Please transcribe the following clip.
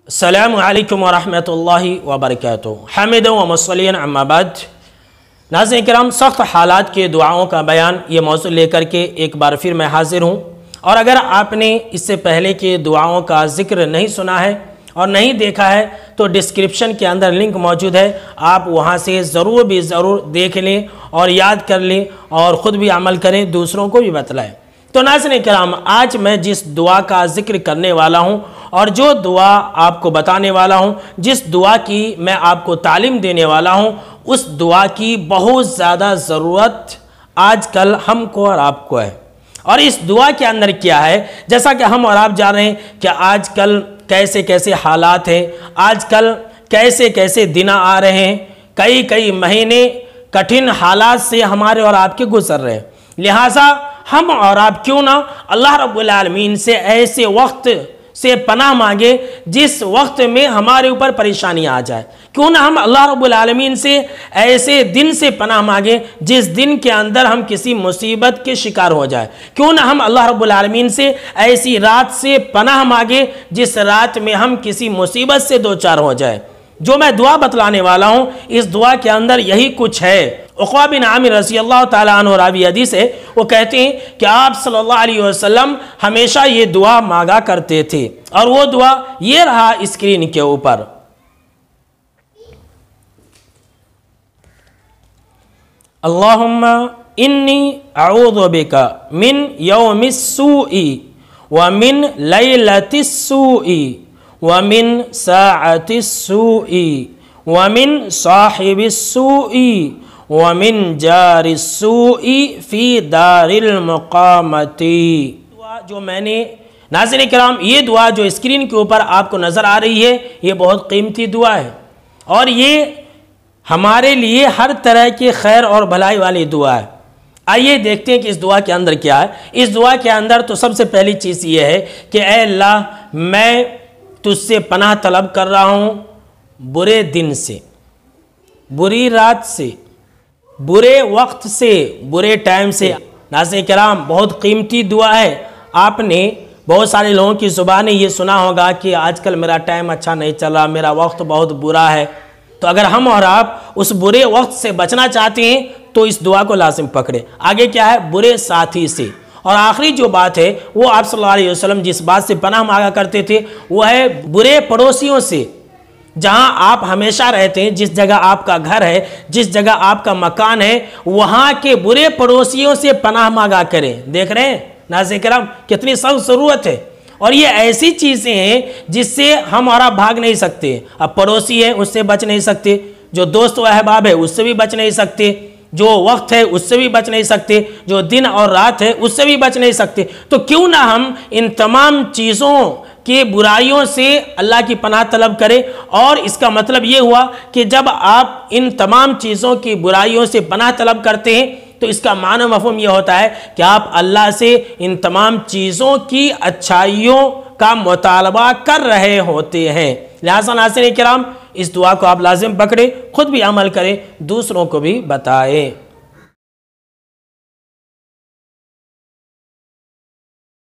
अस्सलामु अलैकुम वरहमतुल्लाहि वबरकातुहू। हामिदन व मुसल्लियन अम्मा बाद। नाज़रीन किराम, सख्त हालात के दुआओं का बयान ये मौज़ू लेकर के एक बार फिर मैं हाज़िर हूँ। और अगर आपने इससे पहले के दुआओं का ज़िक्र नहीं सुना है और नहीं देखा है तो डिस्क्रिप्शन के अंदर लिंक मौजूद है, आप वहाँ से ज़रूर देख लें और याद कर लें और ख़ुद भी अमल करें, दूसरों को भी बतलाएं। तो नाज़रीन किराम, आज मैं जिस दुआ का ज़िक्र करने वाला हूँ और जो दुआ आपको बताने वाला हूँ, जिस दुआ की मैं आपको तालीम देने वाला हूँ, उस दुआ की बहुत ज़्यादा ज़रूरत आजकल हमको और आपको है। और इस दुआ के अंदर क्या है, जैसा कि हम और आप जान रहे हैं कि आजकल कैसे कैसे हालात हैं, आजकल कैसे कैसे दिन आ रहे हैं, कई महीने कठिन हालात से हमारे और आपके गुजर रहे हैं। लिहाजा हम और आप क्यों ना अल्लाह रब्बुल आलमीन से ऐसे वक्त से पनाह मांगे जिस वक्त में हमारे ऊपर परेशानी आ जाए। क्यों ना हम अल्लाह रब्बुल आलमीन से ऐसे दिन से पनाह मांगे जिस दिन के अंदर हम किसी मुसीबत के शिकार हो जाए। क्यों ना हम अल्लाह रब्बुल आलमीन से ऐसी रात से पनाह मांगे जिस रात में हम किसी मुसीबत से दो चार हो जाए। जो मैं दुआ बतलाने वाला हूँ, इस दुआ के अंदर यही कुछ है। उक़बा बिन आमिर रज़ी अल्लाह ताला अन्हु रावी हदीस है, वो कहते हैं कि आप सल्लल्लाहु अलैहि वसल्लम हमेशा ये दुआ मांगा करते थे और वो दुआ ये रहा स्क्रीन के ऊपर। अल्लाहुम्मा इन्नी अऊज़ु बिका मिन यौमिस सूई व मिन लैलतिस सूई व मिन साअतिस सूई व मिन साहिबिस सूई व मिन जारिस सूई फी दारिल मुक़ामती। दुआ जो मैंने, नाज़रीन किराम, ये दुआ जो स्क्रीन के ऊपर आपको नज़र आ रही है, ये बहुत कीमती दुआ है और ये हमारे लिए हर तरह के खैर और भलाई वाली दुआ है। आइए देखते हैं कि इस दुआ के अंदर क्या है। इस दुआ के अंदर तो सबसे पहली चीज़ ये है कि ऐ अल्लाह, मैं तुझसे पनाह तलब कर रहा हूँ बुरे दिन से, बुरी रात से, बुरे वक्त से, बुरे टाइम से। नाज़रीन किराम, बहुत कीमती दुआ है। आपने बहुत सारे लोगों की ज़ुबानी ये सुना होगा कि आजकल मेरा टाइम अच्छा नहीं चल रहा, मेरा वक्त बहुत बुरा है। तो अगर हम और आप उस बुरे वक्त से बचना चाहते हैं तो इस दुआ को लाजिम पकड़े। आगे क्या है, बुरे साथी से। और आखिरी जो बात है वो आप सल्लल्लाहु अलैहि वसल्लम जिस बात से पनाह मांगा करते थे वो है बुरे पड़ोसियों से। जहां आप हमेशा रहते हैं, जिस जगह आपका घर है, जिस जगह आपका मकान है, वहां के बुरे पड़ोसियों से पनाह मांगा करें। देख रहे हैं नाज़रीन किराम, कितनी सख्त ज़रूरत है। और ये ऐसी चीज़ें हैं जिससे हम और आप भाग नहीं सकते। अब पड़ोसी है उससे बच नहीं सकते, जो दोस्त व अहबाब है उससे भी बच नहीं सकते, जो वक्त है उससे भी बच नहीं सकते, जो दिन और रात है उससे भी बच नहीं सकते। तो क्यों ना हम इन तमाम चीज़ों के बुराइयों से अल्लाह की पनाह तलब करें। और इसका मतलब ये हुआ कि जब आप इन तमाम चीज़ों की बुराइयों से पनाह तलब करते हैं तो इसका माना मफ़हूम यह होता है कि आप अल्लाह से इन तमाम चीज़ों की अच्छाइयों का मुतालबा कर रहे होते हैं। लिहाजा नाज़रीन किराम, इस दुआ को आप लाजिम पकड़ें, खुद भी अमल करें, दूसरों को भी बताएं।